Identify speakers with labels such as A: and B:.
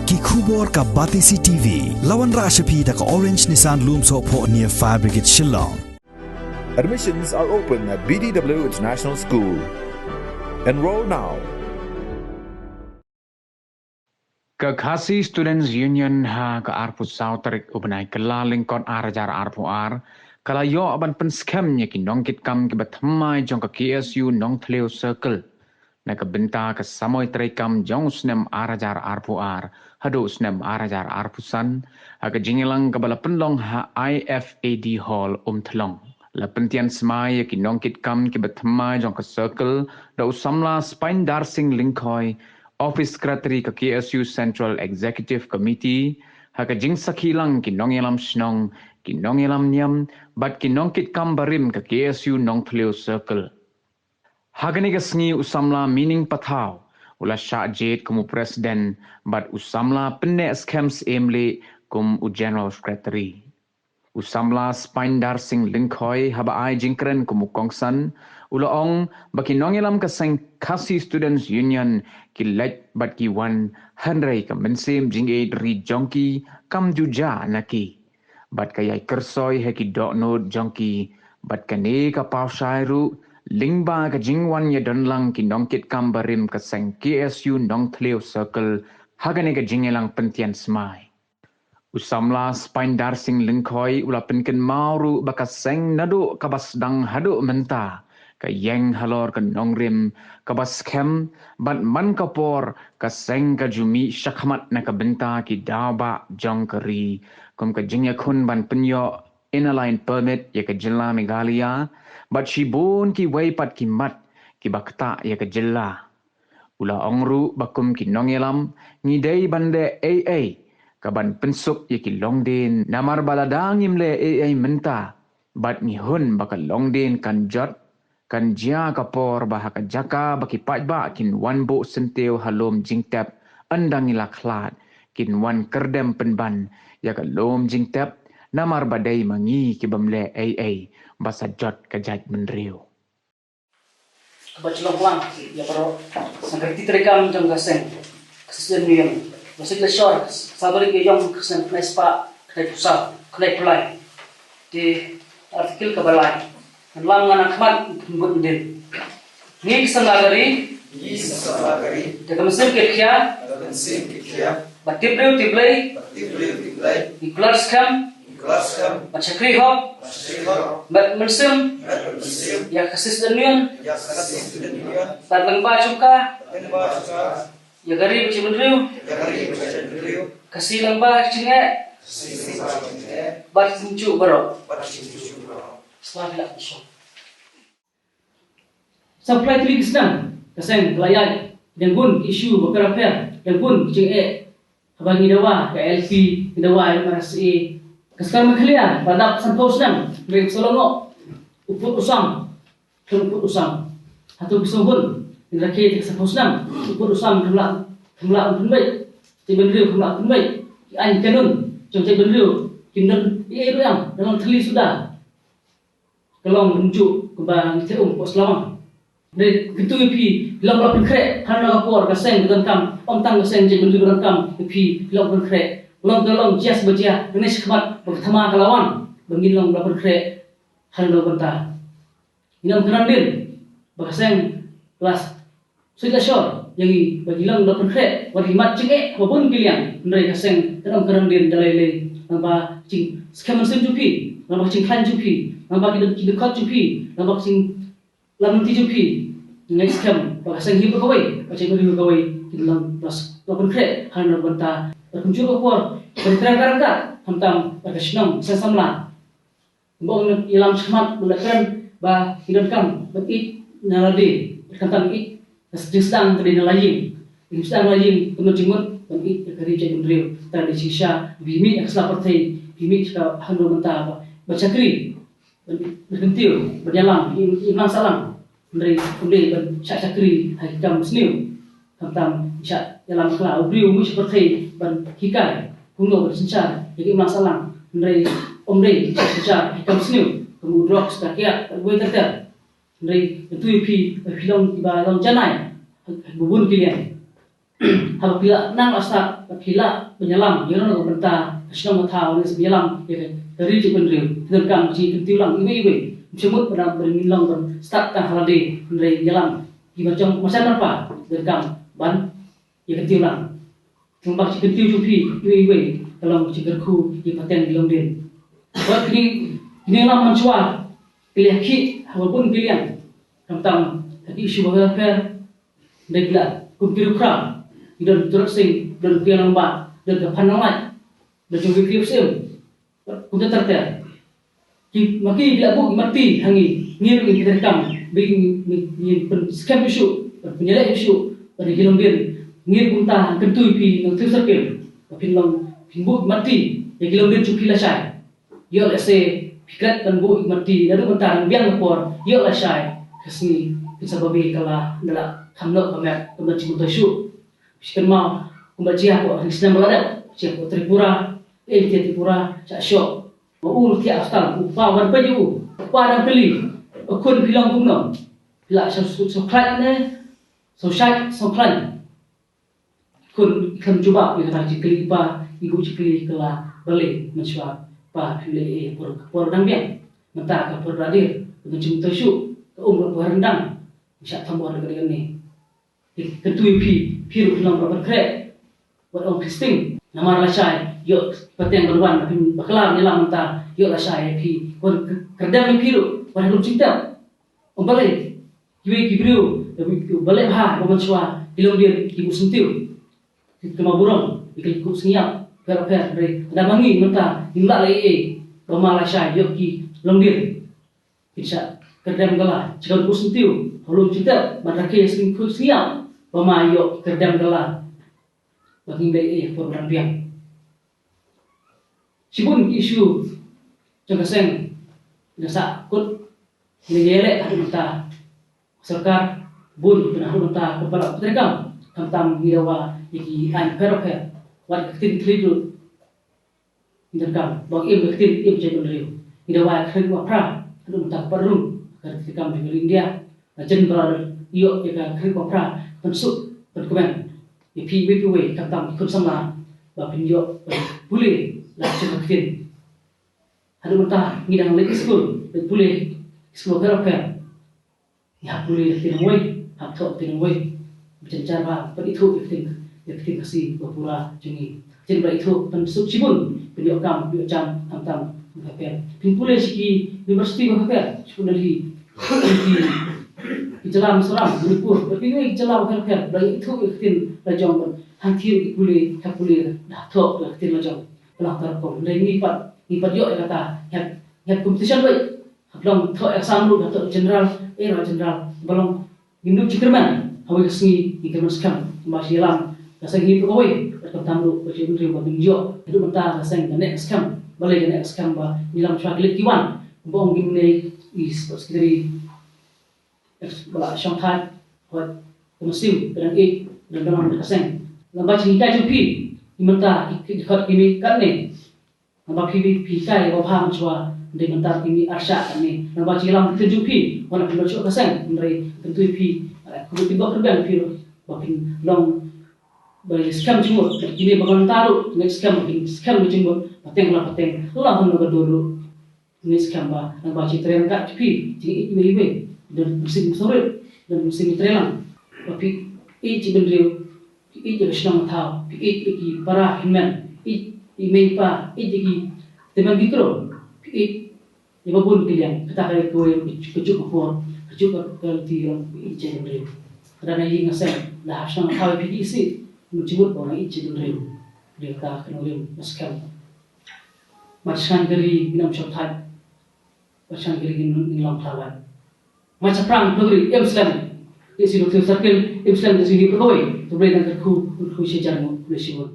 A: Ki khubor ka Batisi TV. Lawan Rashapi da ka Orange Nissan Lumso po near Fire Brigade Shillong.
B: Admissions are open at BDW International School. Enroll now.
C: Khasi Students Union ha ka arpu sautarik ubnai kelaling kon arajar arpu ar kala yo aban pen scam nya ki nongkit kam ki bathamai jong ka KSU nong thleu circle na ka benta ka samoy trekam jong snem arajar arpu ar hado snem arajar arpu san aga jingilang ka bala penlong ha IFAD hall thlong la pentian smai ki nongkit kam ki bathamai jong ka circle da usamla spine darsing linkoi Office Secretary ke KSU Central Executive Committee haka jing sakilang ki nongelam snong ki nongelam niam bat ki nongkit kam barim ke KSU nong thleu circle hagani ka sngi usamla meaning pathau ula sha jet kumu president bat usamla penne scams emle kum u general secretary usamla spine darsing linkhoi haba ai jingkren kumu kongsan ula ong baki nongelam ka sang Khasi Students Union ki let bat ki wan hanrai ka mensem jinge ri jongki kam juja naki bat kayai kersoi he ki dokno jongki bat kane ka paushairu lingba ka jingwan ya donlang ki nongkit kam barim ka sang KSU nong thleu circle hagane ka jingelang pentian smai usamla spine darsing lingkoi ula penken mauru baka sang nadu kabasdang hadu menta ka yang halor ka nongrim ka baskem bat man kapor ka seng ka jumi shakhmat na ka benta ki daba jongkari kum ka jingya khun ban penyo inaline permit ya ka jilla Meghalaya bat shibun ki waipat ki mat ki bakta ya ka jilla ula ongru bakum ki nongelam ngidei bande AA ka ban pensup ya ki longden namar baladang imle AA menta bat ni hun bakal longden kan jot kan jia kapor bahaka jaka baki pajba kin wan bo senteu halom jingtap andang ila khlat kin wan kerdem penban ya ka lom jingtap namar badai mangi ki bamle AA basa jot ka jaj menriu
D: bachelong lang ya pero sangkati trekam jong gaseng kesien yang masih le short sabari ke jong kesen nespa kay pusa kay play di artikel kabalai lang nga nakmat bundin ni kisangagari daga mesin kekya tiblay di kelas kam macakri hop mesin ya kasis denian tatlang ba chumka ya gari bicimendriu kasih lang ba chinge bat sincu baro Selamat isu. Supply tuli kisnang kaseng layak dan pun isu bekerja dan pun cing abang idawa ke LP idawa MRSA kasar maklia pada santos nang dari Solongo uput usam atau bisubun indrakit santos nang uput usam kemla unbay tibenriu kemla unbay an kanun jong tibenriu kinder itu yang dalam teli sudah kelong menunjuk ke bang teum pos lawang dari gitu pi lam lapin kre kana kapor kaseng dengan om tang kaseng je menunjuk dengan pi lam lapin kre long jas baja ini sekhmat bertama kelawan bengin long lapin kre kana benta inam kenandin bakaseng kelas sudah shor yang bagi lang lapin kre bagi mat cenge babun pilihan dari kaseng kenandin dalai namba cing skeman senjupi namba cing klan jupi nampak kita kat jupi, nampak sing lamun ti jupi. Next come, bahasa hidup kawai, macam hidup kawai kita lang pas lapun kre, hanya banta berkunjung keluar, berterang-terang tentang berkesenang sesamla. Bang ilam semat melakukan bah hidupkan berit naladi berkantang it, sedang tadi nalayim, sedang nalayim penujimut berit kerja bendriu, tadi sisa bimi ekstra partai, bimi jika hanya banta baca kri. Berhentiu berjalan imam salam dari undi cakri hakam sniu tentang isya dalam kelau beliau seperti ban hikai kuno bersencar jadi imam salam dari omri sencar hakam sniu kemudian setakia gue terter dari itu pi film tiba long janai bubun kilian apabila nang asa apabila menyelam yang nak benta senang tahu ni menyelam ya dari cipen riu terkam ci kentiulang iwe semut pada bermilang ber start kan halade dari menyelam di macam apa terkam ban ya kentiulang tembak ci kentiu jupi iwe dalam cikerku di paten di longden buat ini lam mencuat pilih ki walaupun pilihan tentang tadi isu welfare negara kumpiru dan terusing dan pian lambat dan kepanangan dan juga kriusim untuk terter maki bila bu mati hangi ngir kita rekam bagi pen scam isu penyelek isu pada kilomdir ngir punta kentui pi nang terserkel tapi long bu mati ya kilomdir cuki la sai yo la se pikrat dan bu mati lalu bentar biang lapor yo la sai kesini kesababi kala dala hamno pamer kemudian isu Sekarang kumbaci aku Islam berada, siapa Tripura, Tripura, cak syok, tiap asal, upawan baju, upawan beli, akun bilang guna, bila soklat ne, soklat, kun ikan coba bila tak cikli pa, ibu cikli kelah balik mencuat pa pilih por biang, mentah ke por radir, dengan cinta syuk, ke berendang, bisa tambah dengan ni. Ketui piru bilang berkret buat orang Kristen nama rasai yo peteng berwan tapi bakal nyelam mentah yo rasai pi kerdam piru pada lu cinta ombale kiwi kibriu balik ha bermensua ilmu dia ibu sentiu kema burung ikut senyap per dari ada mangi mentah hingga lagi bama rasai yo ki longdir bisa kerdam galah jika ibu sentiu lu cinta madrake sing senyap pemayo kerdam gelar bagi bayi program biang. Sibun isu jangkaseng desa kut menyelek ada mata serkar bun benar mata kepala peterkam tentang hidawa iki an peroper wat ketin tridu interkam bagi ketin im jadi riu hidawa kering wapra ada mata perlu ketika di India ajen berada iyo jika kering wapra pensuk berkomen ipi wipi kata ikut sama bapin yo boleh lah cukup fin ada mentah ngidang lagi school boleh school kerapkan ya boleh tin wei hak tok tin wei macam cara itu tin kasih berpura jungi jadi itu pensuk cibun video kam video jam tentang kerapkan pin boleh siki university kerapkan sebenarnya Jalan seram, berpur, tapi ni jalan kerja, dari itu ikhtin lajang hantir ikuli, kapuli, dah tok ikhtin lajang, pelang terpom. Dari nipat yo kata, yang competition baik, belum tok exam lu, tok general, general, belum hindu cikerman, hawi kesini, cikerman sekam, masih lam, kasih ni pegawai, berkata lu, macam menteri buat minjo, itu mentah kasih ganek sekam, balik ganek sekam bah, nilam syaklit kiwan, bong gimne is sekretari bala Shanghai buat musim dan dalam kaseng lamba cinta jupi imenta ikut kimi kan ni lamba pibi pikai wabah macwa de mentar kimi arsya ni lamba cilam jupi wana pibo cok kaseng dari tentu pi kudu tiba kerban piro bapin long bagi skam cuma ini bagan taruh ni skam cuma pateng lah hon dulu ni skam ba lamba citren kat jupi ji iwe dan musim sore dan musim trelang tapi cibenriu jadi senang tahu iki para himan imeipa iki teman mikro iba pun pilihan kita kaya kowe kejuk kupon kejuk ke tiang cibenriu karena ini ngasem lah senang tahu isi mencibut orang cibenriu dia kata kenalin maskal macam dari minum syaitan macam dari minum lawan macam perang negeri Islam di sini circle Islam di sini berkoi tu boleh nak ku sejarah boleh sibuk.